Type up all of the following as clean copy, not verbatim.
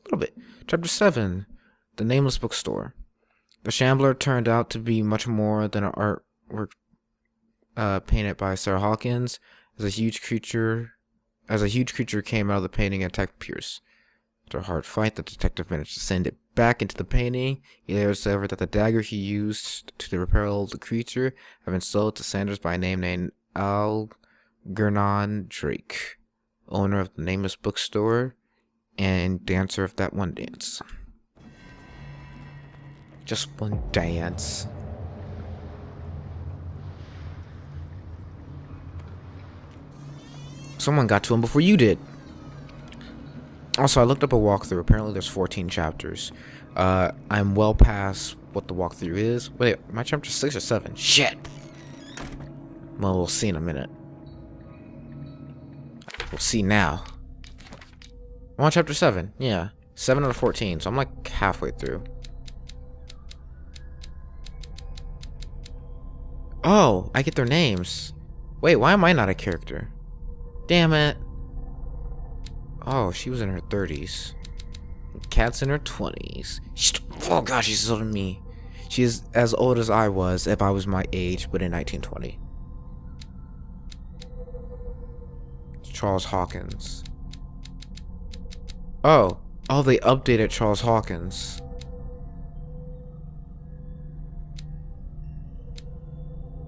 little bit. Chapter 7, The Nameless Bookstore. The Shambler turned out to be much more than an artwork painted by Sarah Hawkins. As a huge creature came out of the painting and attacked Pierce. After a hard fight, the detective managed to send it back into the painting. He later discovered that the dagger he used to repel the creature had been sold to Sanders by a name named Algernon Drake, owner of the Nameless Bookstore and dancer of that one dance. Just one dance. Someone got to him before you did. Also, I looked up a walkthrough. Apparently there's 14 chapters. I'm well past what the walkthrough is. Wait, am I chapter 6 or 7? Shit! Well, we'll see in a minute. We'll see now. I'm on chapter 7. Yeah. 7 out of 14, so I'm like halfway through. Oh, I get their names. Wait, why am I not a character? Damn it. Oh, she was in her 30s. Kat's in her 20s. Oh gosh, she's older than me. She is as old as I was if I was my age, but in 1920. Charles Hawkins. Oh, they updated Charles Hawkins.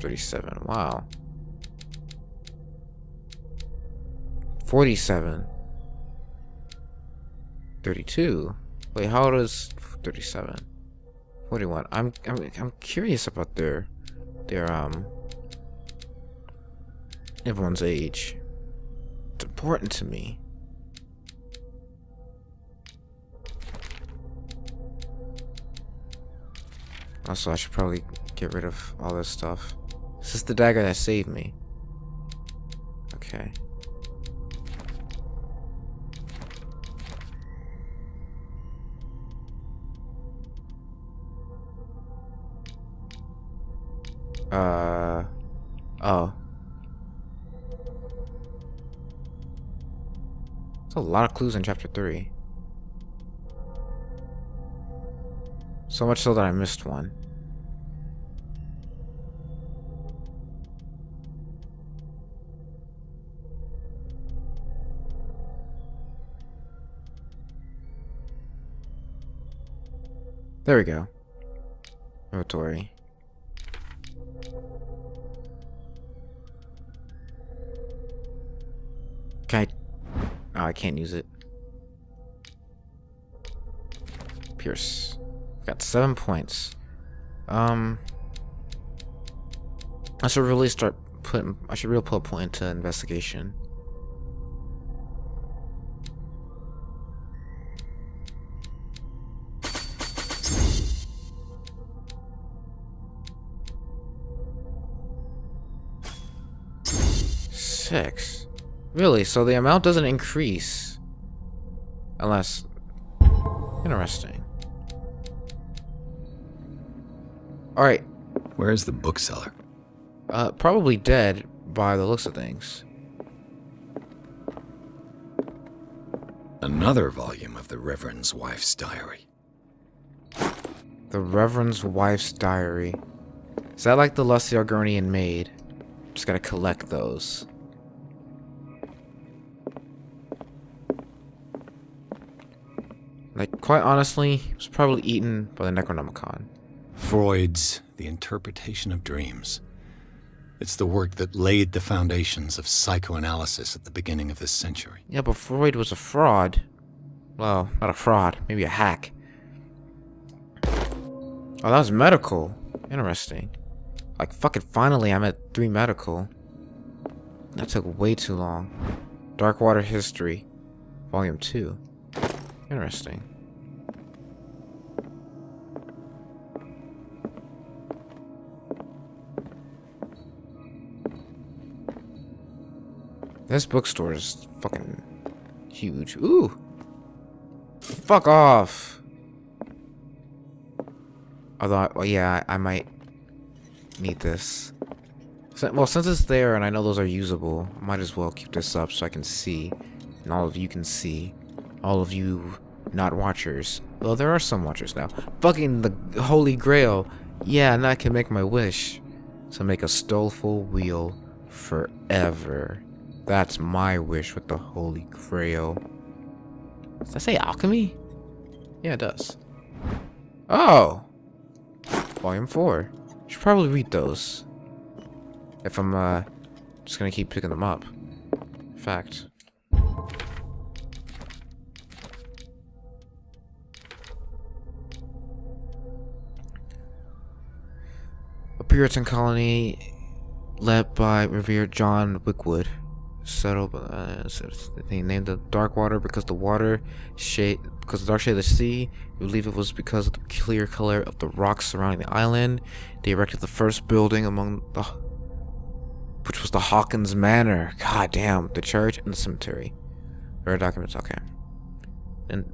37, wow. 47. 32. Wait, how old is 37? 41. I'm curious about their everyone's age. It's important to me. Also, I should probably get rid of all this stuff. This is the dagger that saved me. Okay. Oh. There's a lot of clues in chapter 3. So much so that I missed one. There we go. Inventory. Can I... Oh, I can't use it. Pierce. Got 7 points. I should really start putting... I should really put a point into investigation. Six. Really? So the amount doesn't increase. Unless... Interesting. Alright. Where is the bookseller? Probably dead by the looks of things. Another volume of the Reverend's wife's diary. The Reverend's wife's diary. Is that like the Lusty Argonian maid? Just gotta collect those. Like, quite honestly, it was probably eaten by the Necronomicon. Freud's The Interpretation of Dreams. It's the work that laid the foundations of psychoanalysis at the beginning of this century. Yeah, but Freud was a fraud. Well, not a fraud, maybe a hack. Oh, that was medical. Interesting. Like, fucking finally I'm at 3 medical. That took way too long. Darkwater History. Volume 2. Interesting. This bookstore is fucking huge. Ooh! Fuck off! Although, well, yeah, I might need this. Well, since it's there and I know those are usable, I might as well keep this up so I can see. And all of you can see. All of you not watchers. Though there are some watchers now. Fucking the Holy Grail. Yeah, and I can make my wish to make a stoleful wheel forever. That's my wish with the Holy Grail. Does that say alchemy? Yeah, it does. Oh! Volume 4. Should probably read those. If I'm, just gonna keep picking them up. In fact. A Puritan colony led by revered John Wickwood settled. They named it Darkwater because the dark shade of the sea. You believe it was because of the clear color of the rocks surrounding the island. They erected the first building which was the Hawkins Manor. God damn, the church and the cemetery. There are documents. Okay. And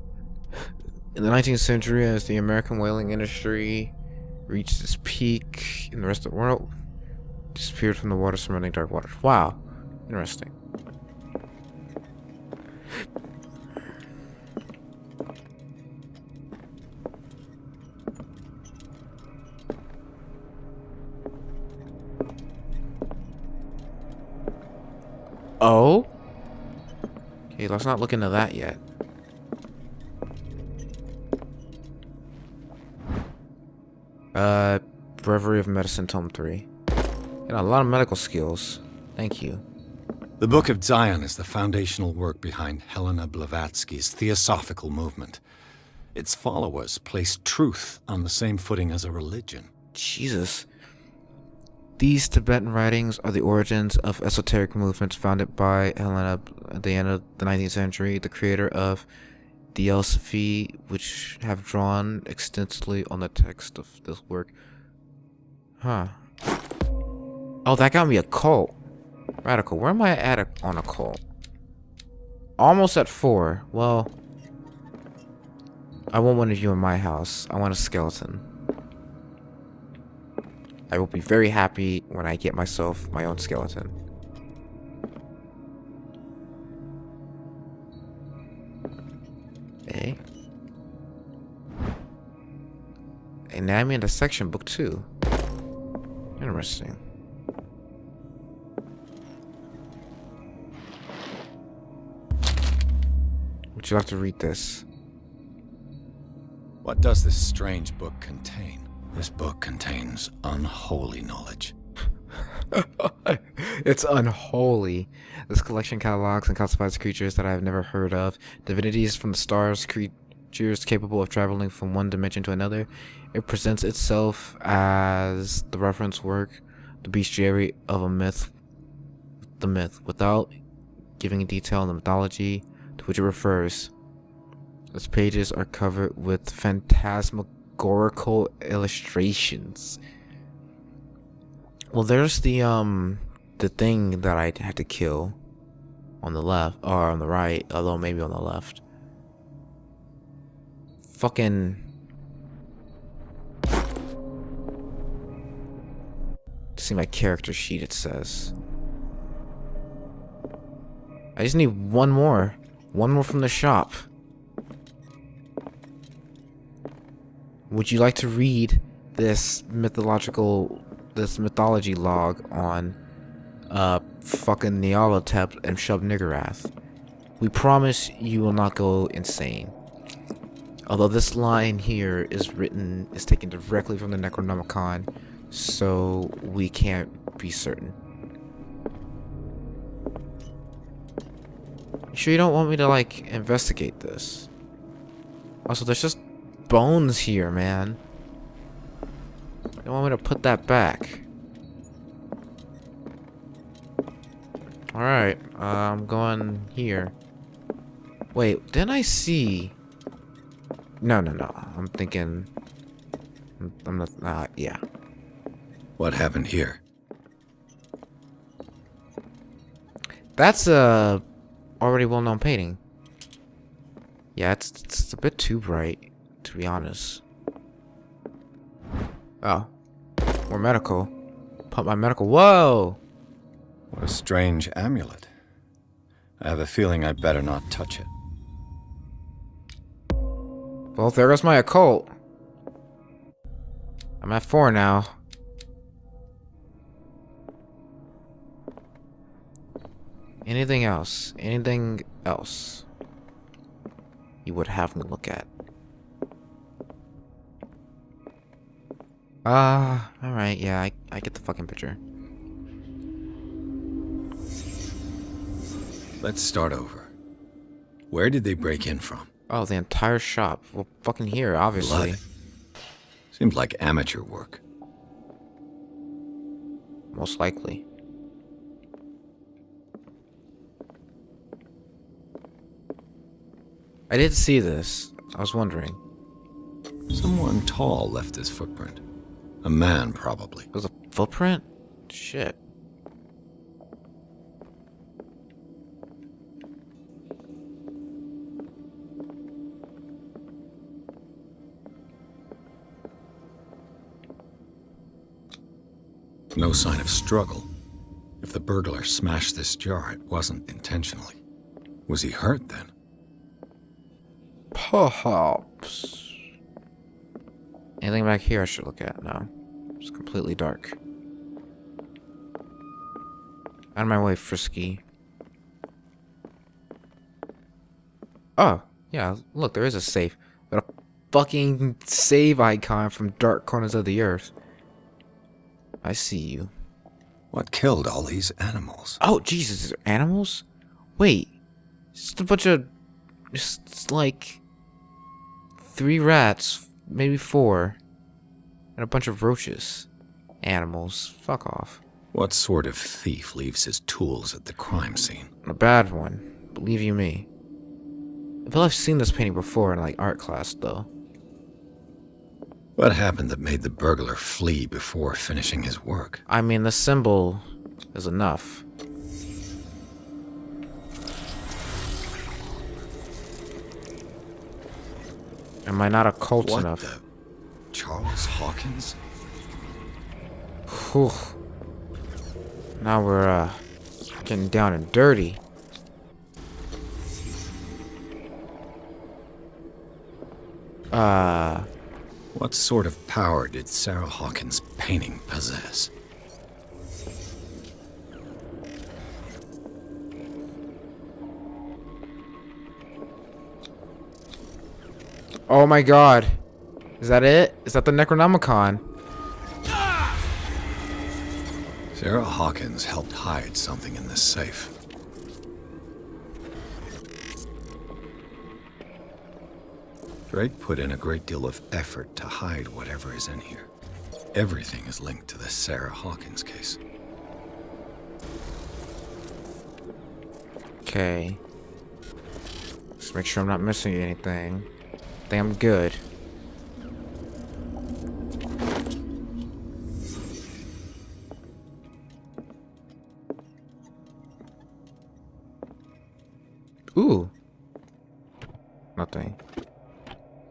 in the 19th century, as the American whaling industry reached its peak in the rest of the world, disappeared from the water surrounding Darkwater. Wow. Interesting. Oh? Okay, let's not look into that yet. Breviary of Medicine, Tome 3. Got a lot of medical skills. Thank you. The Book of Zion is the foundational work behind Helena Blavatsky's Theosophical movement. Its followers place truth on the same footing as a religion. Jesus. These Tibetan writings are the origins of esoteric movements founded by Helena at the end of the 19th century, the creator of Theosophy, which have drawn extensively on the text of this work. Huh. Oh, that got me a cult. Radical. Where am I at on a cult? Almost at 4. Well, I want one of you in my house. I want a skeleton. I will be very happy when I get myself my own skeleton. Okay. Anatomy and Dissection, Book 2. Interesting. Would you like to read this? What does this strange book contain? This book contains unholy knowledge. It's unholy. This collection catalogs and classifies creatures that I have never heard of. Divinities from the stars, creatures capable of traveling from one dimension to another. It presents itself as the reference work, the bestiary of a myth, without giving detail on the mythology to which it refers. Its pages are covered with phantasmagorical illustrations. Well, there's the thing that I had to kill on the left, or on the right, although maybe on the left. Fucking see my character sheet, it says. I just need one more from the shop. Would you like to read this mythology log on fucking Nyarlathotep and Shub-Niggurath? We promise you will not go insane. Although this line here is taken directly from the Necronomicon, so we can't be certain. You sure you don't want me to, like, investigate this? Also, there's just bones here, man. You don't want me to put that back. Alright, I'm going here. Wait, didn't I see... No. I'm thinking... I'm not... yeah. What happened here? That's a already well-known painting. Yeah, it's a bit too bright, to be honest. Oh. More medical. Pump my medical. Whoa! What a strange amulet. I have a feeling I'd better not touch it. Well, there goes my occult. I'm at 4 now. Anything else? Anything else you would have me look at? Alright, yeah, I get the fucking picture. Let's start over. Where did they break in from? Oh, the entire shop. Well, fucking here, obviously. Blood. Seems like amateur work. Most likely. I did see this. I was wondering. Someone tall left this footprint. A man, probably. It was a footprint? Shit. No sign of struggle. If the burglar smashed this jar, it wasn't intentionally. Was he hurt then? Perhaps. Anything back here I should look at? No. It's completely dark. Out of my way, Frisky. Oh, yeah, look, there is a safe. Got a fucking save icon from Dark Corners of the Earth. I see you. What killed all these animals? Oh, Jesus, are animals? Wait. Just a bunch of... Just like... 3 rats, maybe 4. And a bunch of roaches. Animals. Fuck off. What sort of thief leaves his tools at the crime scene? A bad one. Believe you me. I feel I've seen this painting before in like art class though. What happened that made the burglar flee before finishing his work? I mean, the symbol is enough. Am I not occult What enough? the... Charles Hawkins? Whew. Now we're getting down and dirty. What sort of power did Sarah Hawkins' painting possess? Oh my god. Is that it? Is that the Necronomicon? Sarah Hawkins helped hide something in this safe. Drake put in a great deal of effort to hide whatever is in here. Everything is linked to the Sarah Hawkins case. Okay. Just make sure I'm not missing anything. I think I'm good. Ooh. Nothing.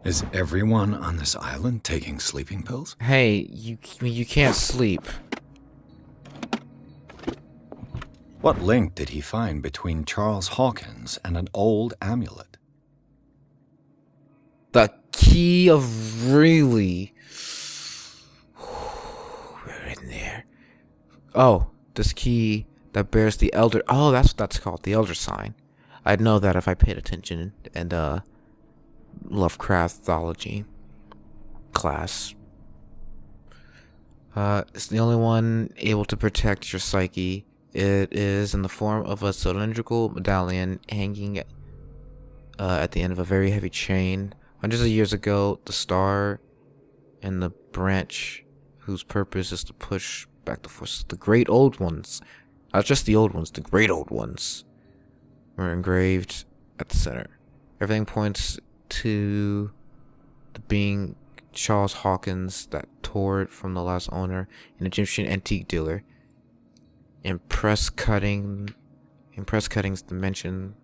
Is everyone on this island taking sleeping pills? Hey, you can't sleep. What link did he find between Charles Hawkins and an old amulet? The key of really. We're in there. Oh, this key that bears the elder. Oh, that's what that's called, the elder sign. I'd know that if I paid attention and Lovecraftology class. It's the only one able to protect your psyche. It is in the form of a cylindrical medallion hanging at the end of a very heavy chain. Hundreds of years ago, the star and the branch whose purpose is to push back the forces of the great old ones, not just the old ones, the great old ones, were engraved at the center. Everything points to the being Charles Hawkins that tore it from the last owner, an Egyptian antique dealer. In press cuttings mention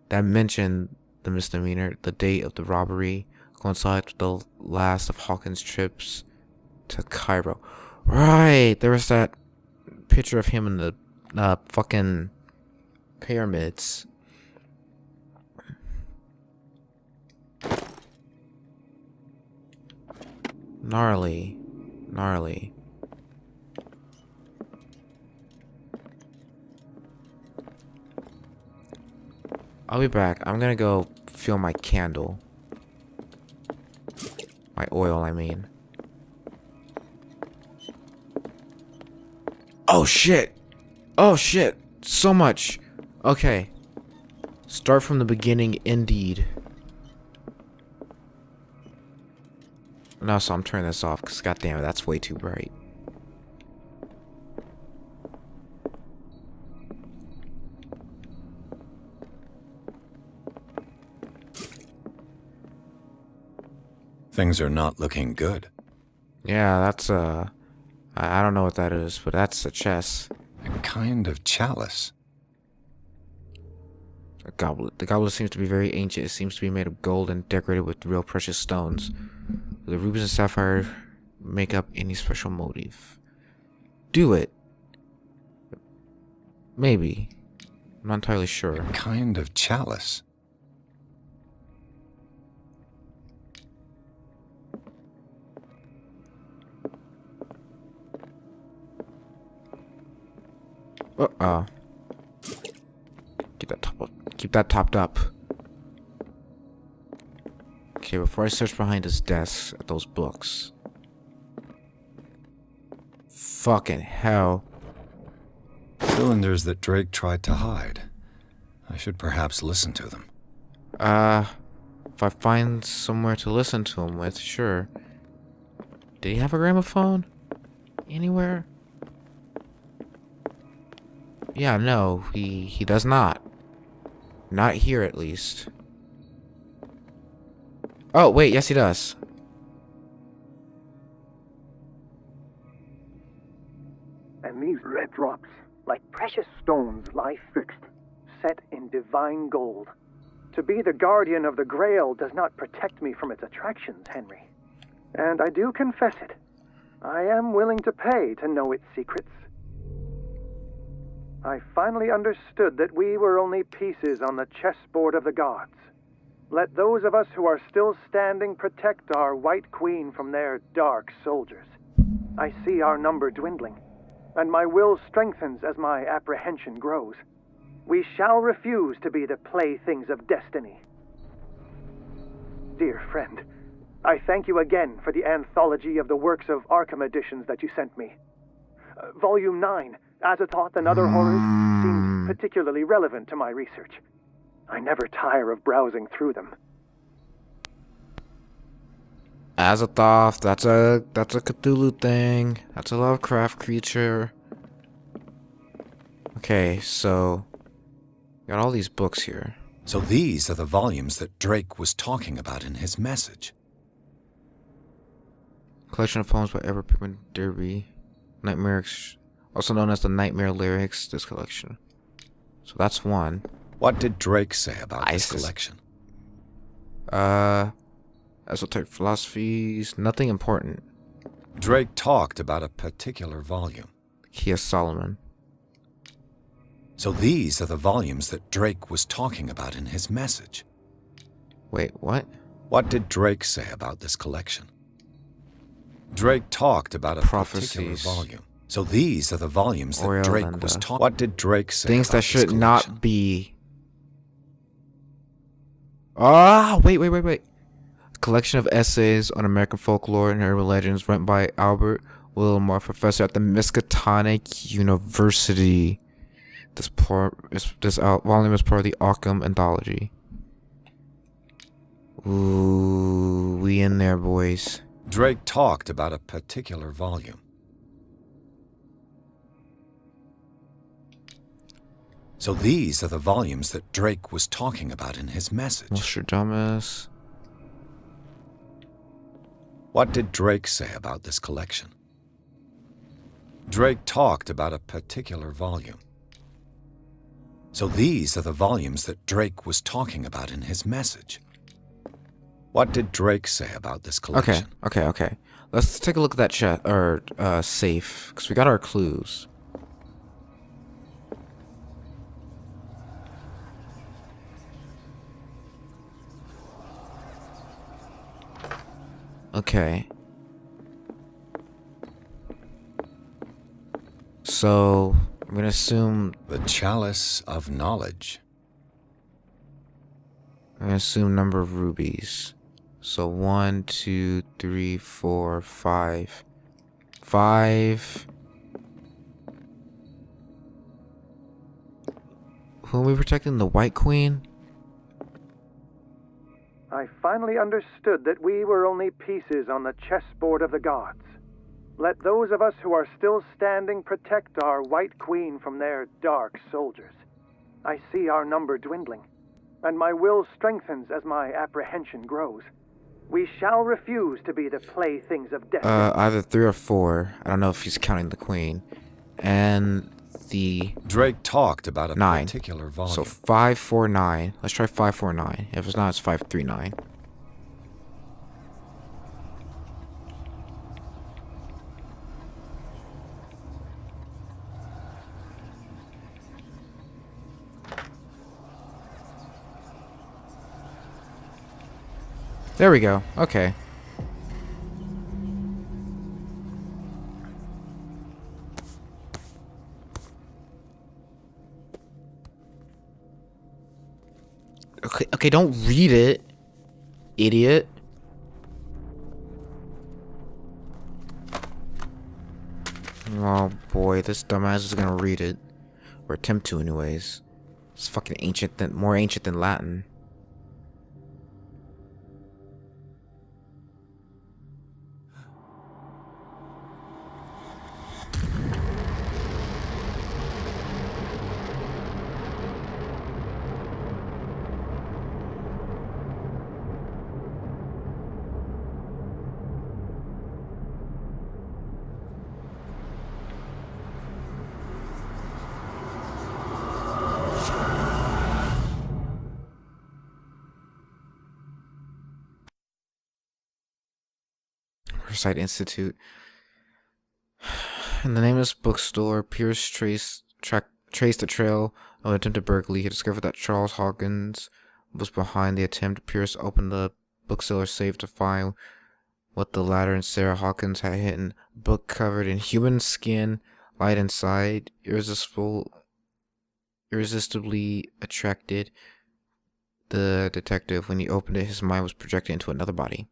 the misdemeanor, the date of the robbery coincides with the last of Hawkins' trips to Cairo. Right, there was that picture of him in the fucking pyramids. Gnarly. Gnarly. I'll be back. I'm gonna go fill my candle. My oil, I mean. Oh shit! Oh shit! So much! Okay. Start from the beginning, indeed. No, so I'm turning this off, because goddamn it, that's way too bright. Things are not looking good. Yeah, that's I don't know what that is, but that's a chest. A kind of chalice. A goblet. The goblet seems to be very ancient. It seems to be made of gold and decorated with real precious stones. The rubies and sapphire make up any special motif. Do it. Maybe. I'm not entirely sure. A kind of chalice. Uh-oh. Keep that top up. Keep that topped up. Okay, before I search behind his desk at those books. Fucking hell. Cylinders that Drake tried to hide. I should perhaps listen to them. If I find somewhere to listen to him with, sure. Did he have a gramophone? Anywhere? Yeah, no, he does not. Not here, at least. Oh, wait, yes he does. And these red drops, like precious stones, lie fixed, set in divine gold. To be the guardian of the Grail does not protect me from its attractions, Henry. And I do confess it. I am willing to pay to know its secrets. I finally understood that we were only pieces on the chessboard of the gods. Let those of us who are still standing protect our White Queen from their dark soldiers. I see our number dwindling, and my will strengthens as my apprehension grows. We shall refuse to be the playthings of destiny. Dear friend, I thank you again for the anthology of the works of Arkham editions that you sent me. Volume 9, Azathoth and Other Horrors, seemed particularly relevant to my research. I never tire of browsing through them. Azathoth, that's a Cthulhu thing. That's a Lovecraft creature. Okay, so got all these books here. So these are the volumes that Drake was talking about in his message. Collection of poems by Ever Pickman Derby. Nightmares, also known as the Nightmare Lyrics, this collection. So that's one. What did Drake say about this Isis. collection? Esoteric philosophies, nothing important. Drake talked about a particular volume. Key of Solomon. So these are the volumes that Drake was talking about in his message. Wait, what? What did Drake say about this collection? Drake talked about a particular Prophecies. volume. So these are the volumes that Oriel Drake and, was talking. What did Drake say Things about that this should collection? not be. Ah, wait. Collection of essays on American folklore and urban legends written by Albert Wilmore, professor at the Miskatonic University. This volume is part of the Arkham anthology. Ooh, we in there, boys. Drake talked about a particular volume. So these are the volumes that Drake was talking about in his message. Nostradamus. What did Drake say about this collection? Drake talked about a particular volume. So these are the volumes that Drake was talking about in his message. What did Drake say about this collection? Okay. Let's take a look at that safe, because we got our clues. Okay. So, I'm gonna assume... The Chalice of Knowledge. I'm gonna assume number of rubies. So 1, 2, 3, 4, 5. 5. Who are we protecting? The White Queen? I finally understood that we were only pieces on the chessboard of the gods. Let those of us who are still standing protect our White Queen from their dark soldiers. I see our number dwindling, and my will strengthens as my apprehension grows. We shall refuse to be the playthings of destiny. Either 3 or 4. I don't know if he's counting the Queen. And the... Drake talked about a 9. particular volume. So 5, 4, 9. Let's try 5, 4, 9. If it's not, it's 5, 3, 9. There we go. Okay. Okay, don't read it, idiot. Oh boy, this dumbass is gonna read it. Or attempt to anyways. It's fucking more ancient than Latin. Riverside Institute. In the nameless bookstore, Pierce traced the trail of an attempted burglary. He discovered that Charles Hawkins was behind the attempt. Pierce opened the bookseller's safe to find what the latter and Sarah Hawkins had hidden. A book covered in human skin, light inside, irresistibly attracted the detective. When he opened it, his mind was projected into another body.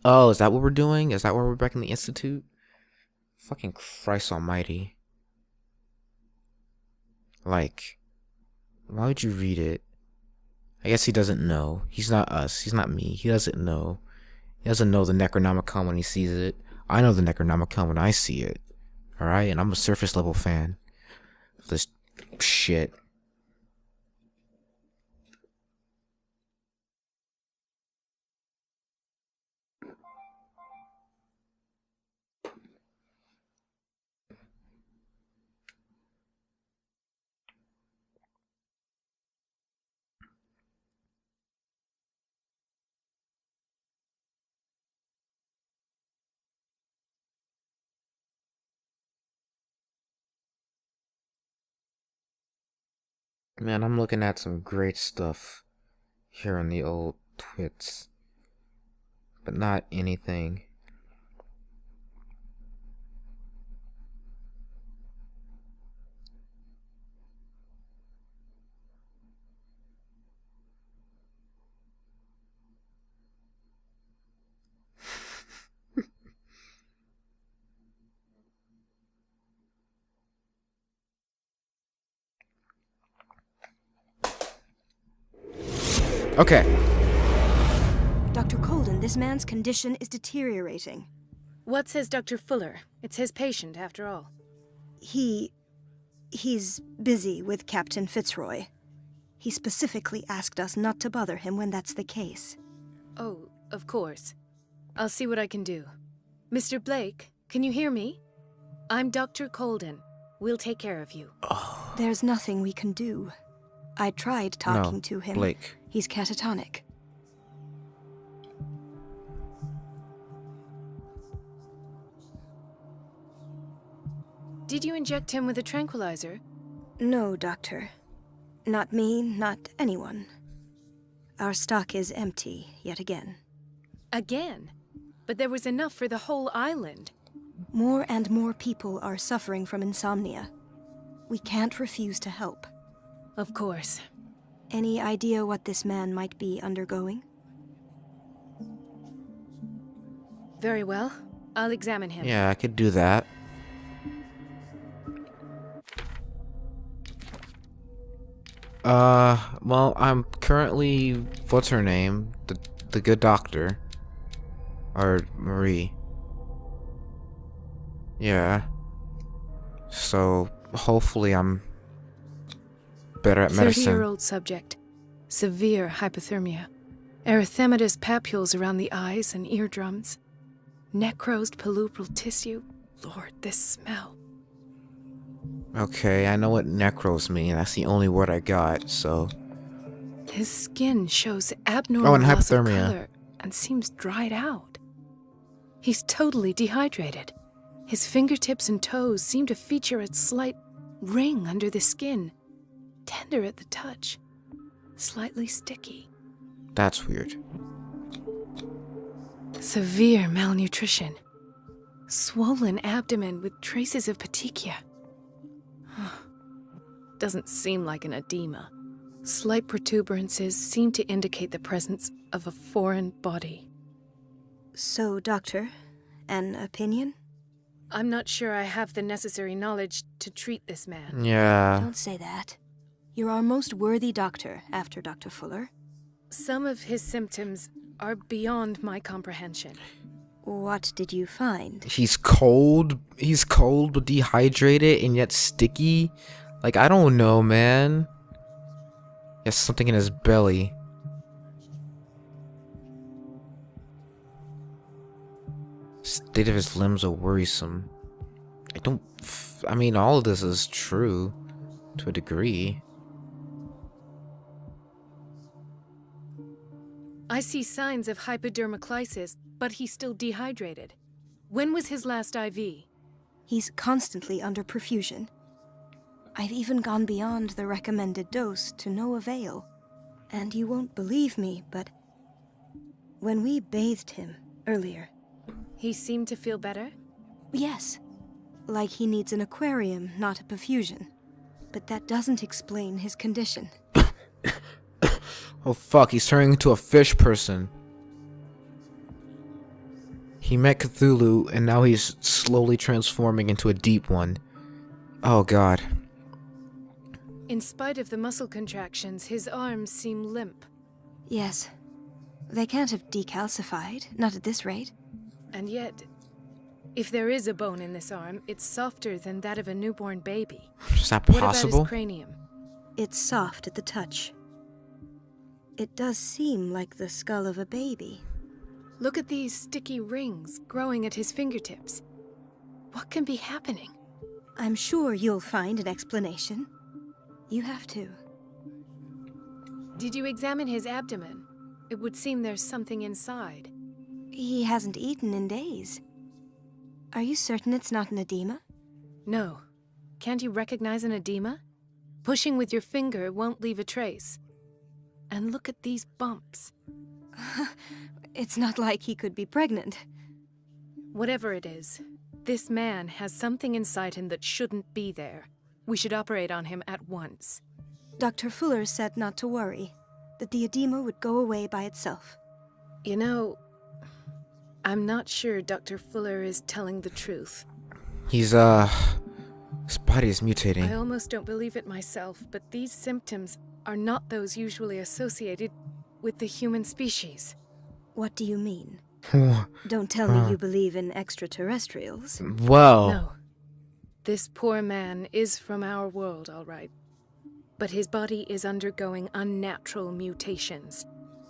Oh, is that what we're doing? Is that why we're back in the Institute? Fucking Christ almighty. Like, why would you read it? I guess he doesn't know. He's not us. He's not me. He doesn't know. He doesn't know the Necronomicon when he sees it. I know the Necronomicon when I see it. Alright? And I'm a surface level fan of this shit. Man, I'm looking at some great stuff here on the old twits. But not anything. Okay. Dr. Colden, this man's condition is deteriorating. What says Dr. Fuller? It's his patient, after all. He's busy with Captain Fitzroy. He specifically asked us not to bother him when that's the case. Oh, of course. I'll see what I can do. Mr. Blake, can you hear me? I'm Dr. Colden. We'll take care of you. There's nothing we can do. I tried talking to him. Blake. He's catatonic. Did you inject him with a tranquilizer? No, Doctor. Not me, not anyone. Our stock is empty, yet again. Again? But there was enough for the whole island. More and more people are suffering from insomnia. We can't refuse to help. Of course. Any idea what this man might be undergoing? Very well. I'll examine him. Yeah, I could do that. Well, I'm currently, what's her name? The good doctor. Or Marie. Yeah. So, hopefully I'm better at medicine. 30-year-old subject. Severe hypothermia. Erythematous papules around the eyes and eardrums. Necrosed palpebral tissue. Lord, this smell. Okay, I know what necros mean. That's the only word I got, so... His skin shows abnormal and loss of hypothermia. color and seems dried out. He's totally dehydrated. His fingertips and toes seem to feature a slight ring under the skin. Tender at the touch. Slightly sticky. That's weird. Severe malnutrition. Swollen abdomen with traces of petechia. Doesn't seem like an edema. Slight protuberances seem to indicate the presence of a foreign body. So, Doctor, an opinion? I'm not sure I have the necessary knowledge to treat this man. Yeah. Don't say that. You're our most worthy doctor after Dr. Fuller. Some of his symptoms are beyond my comprehension. What did you find? He's cold but dehydrated and yet sticky. Like, I don't know, man. He has something in his belly. State of his limbs are worrisome. I mean, all of this is true to a degree. I see signs of hypodermoclysis, but he's still dehydrated. When was his last IV? He's constantly under perfusion. I've even gone beyond the recommended dose to no avail. And you won't believe me, but when we bathed him earlier, He seemed to feel better? yes, like he needs an aquarium, not a perfusion. But that doesn't explain his condition. Oh fuck, he's turning into a fish person. He met Cthulhu and now he's slowly transforming into a deep one. Oh god. In spite of the muscle contractions, his arms seem limp. Yes, they can't have decalcified, not at this rate. And yet, if there is a bone in this arm, it's softer than that of a newborn baby. Is that What about possible? his cranium? It's soft at the touch. It does seem like the skull of a baby. Look at these sticky rings growing at his fingertips. What can be happening? I'm sure you'll find an explanation. You have to. Did you examine his abdomen? It would seem there's something inside. He hasn't eaten in days. Are you certain it's not an edema? No. Can't you recognize an edema? Pushing with your finger won't leave a trace. And look at these bumps. It's not like he could be pregnant. Whatever it is, this man has something inside him that shouldn't be there. We should operate on him at once. Dr. Fuller said not to worry, that the edema would go away by itself. You know, I'm not sure Dr. Fuller is telling the truth. He's his body is mutating. I almost don't believe it myself, but these symptoms are not those usually associated with the human species. What do you mean? Don't tell me you believe in extraterrestrials. Well, No. This poor man is from our world, all right. But his body is undergoing unnatural mutations.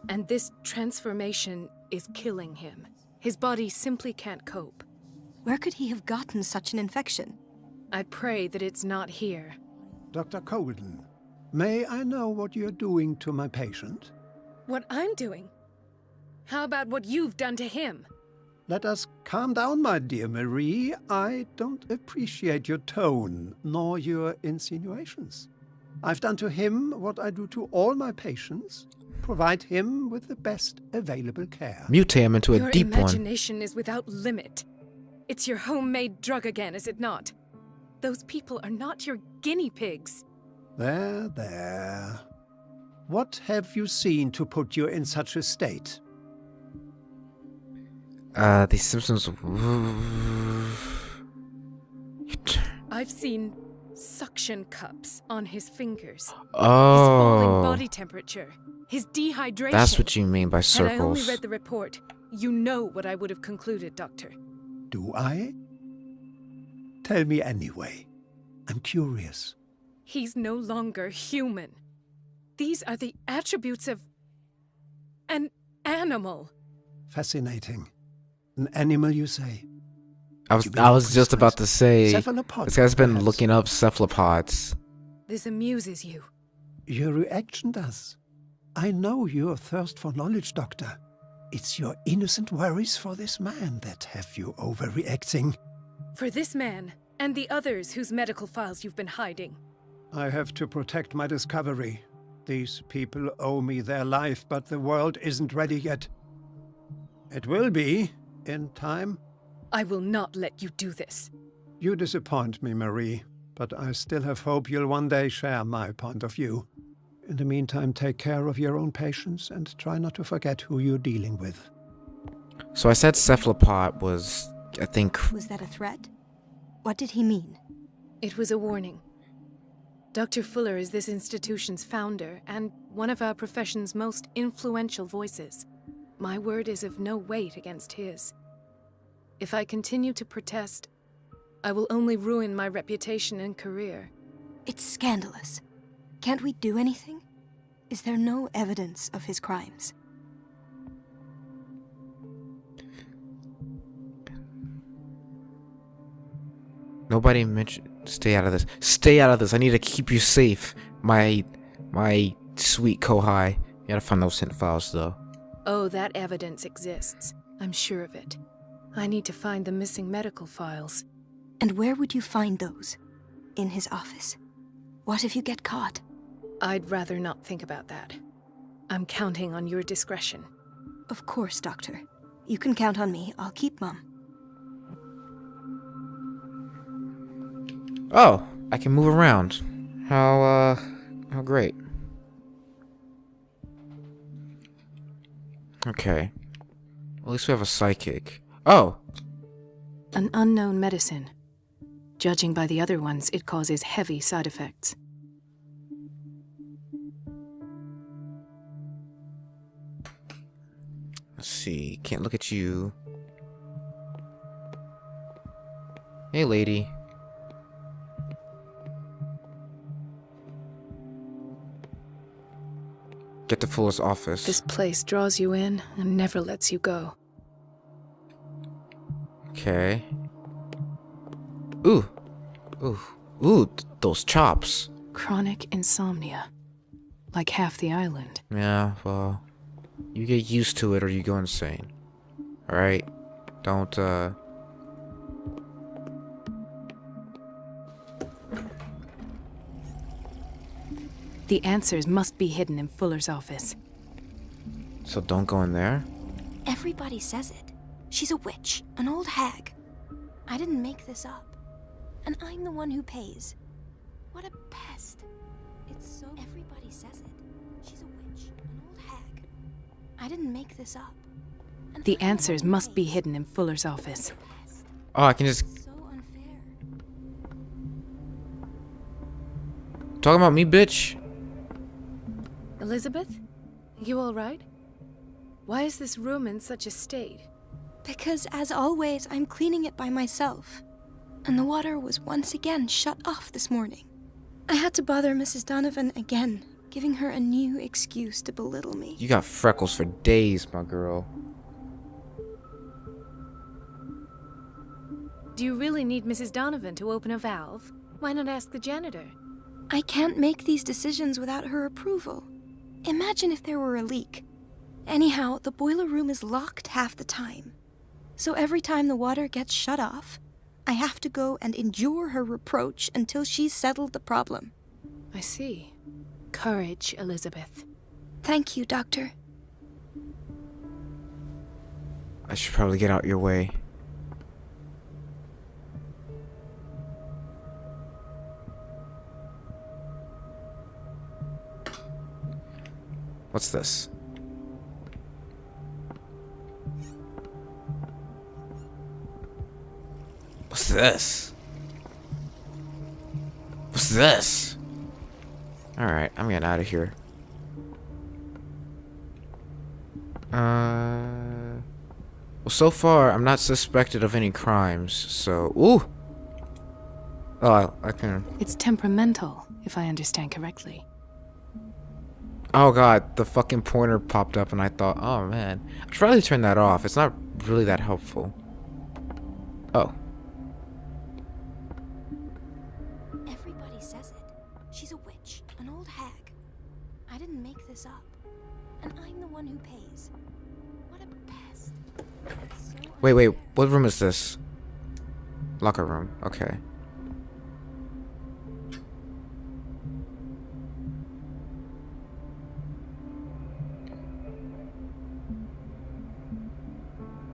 And this transformation is killing him. His body simply can't cope. Where could he have gotten such an infection? I pray that it's not here. Dr. Colden, may I know what you're doing to my patient? What I'm doing? How about what you've done to him? Let us calm down, my dear Marie. I don't appreciate your tone, nor your insinuations. I've done to him what I do to all my patients. Provide him with the best available care. mutate him into a Your deep one. imagination is without limit. It's your homemade drug again, is it not? Those people are not your guinea pigs. There, there. What have you seen to put you in such a state? The Simpsons. I've seen suction cups on his fingers. His falling Oh, body temperature. His dehydration. that's what you mean by Had I only circles. read the report, you know what I would have concluded, Doctor. Do I? Tell me anyway. I'm curious. He's no longer human. These are the attributes of an animal. Fascinating. An animal, you say? I was just about to say, Cephalopod, this guy's been perhaps. looking up cephalopods. This amuses you. Your reaction does. I know your thirst for knowledge, Doctor. It's your innocent worries for this man that have you overreacting. For this man, and the others whose medical files you've been hiding. I have to protect my discovery. These people owe me their life, but the world isn't ready yet. It will be, in time. I will not let you do this. You disappoint me, Marie, but I still have hope you'll one day share my point of view. In the meantime, take care of your own patients and try not to forget who you're dealing with. So I said cephalopod was, I think, Was that a threat? What did he mean? It was a warning. Dr. Fuller is this institution's founder and one of our profession's most influential voices. My word is of no weight against his. If I continue to protest, I will only ruin my reputation and career. It's scandalous. Can't we do anything? Is there no evidence of his crimes? nobody mentioned. Stay out of this. Stay out of this. I need to keep you safe. My sweet Kohai. You gotta find those hidden files, though. Oh, that evidence exists. I'm sure of it. I need to find the missing medical files. And where would you find those? In his office? What if you get caught? I'd rather not think about that. I'm counting on your discretion. Of course, Doctor. You can count on me. I'll keep mum. Oh, I can move around. How great. Okay. At least we have a psychic. Oh! An unknown medicine. Judging by the other ones, it causes heavy side effects. Let's see. Can't look at you. Hey, lady. Get to Fuller's office. This place draws you in and never lets you go. Okay. Ooh. Those chops. Chronic insomnia. Like half the island. Yeah, well, you get used to it or you go insane. Alright? Don't, The answers must be hidden in Fuller's office. So don't go in there? Everybody says it. She's a witch, an old hag. I didn't make this up. And I'm the one who pays. What a pest. It's so... Everybody says it. She's a witch, an old hag. I didn't make this up. And The I'm answers one who must be pays. hidden in Fuller's office. Pest. Oh, I can just... So unfair. Talking about me, bitch? Elizabeth? You all right? Why is this room in such a state? Because, as always, I'm cleaning it by myself. And the water was once again shut off this morning. I had to bother Mrs. Donovan again, giving her a new excuse to belittle me. You got freckles for days, my girl. Do you really need Mrs. Donovan to open a valve? Why not ask the janitor? I can't make these decisions without her approval. Imagine if there were a leak. Anyhow, the boiler room is locked half the time. So every time the water gets shut off, I have to go and endure her reproach until she's settled the problem. I see. Courage, Elizabeth. Thank you, Doctor. I should probably get out your way. What's this? What's this? What's this? Alright, I'm getting out of here. Well, so far, I'm not suspected of any crimes, so... Ooh! Oh, I can... It's temperamental, if I understand correctly. Oh god, the fucking pointer popped up and I thought, oh man. I should probably turn that off. It's not really that helpful. Oh. Everybody says it. She's a witch, an old hag. I didn't make this up. And I'm the one who pays. What a pest. So Wait, what room is this? Locker room. Okay.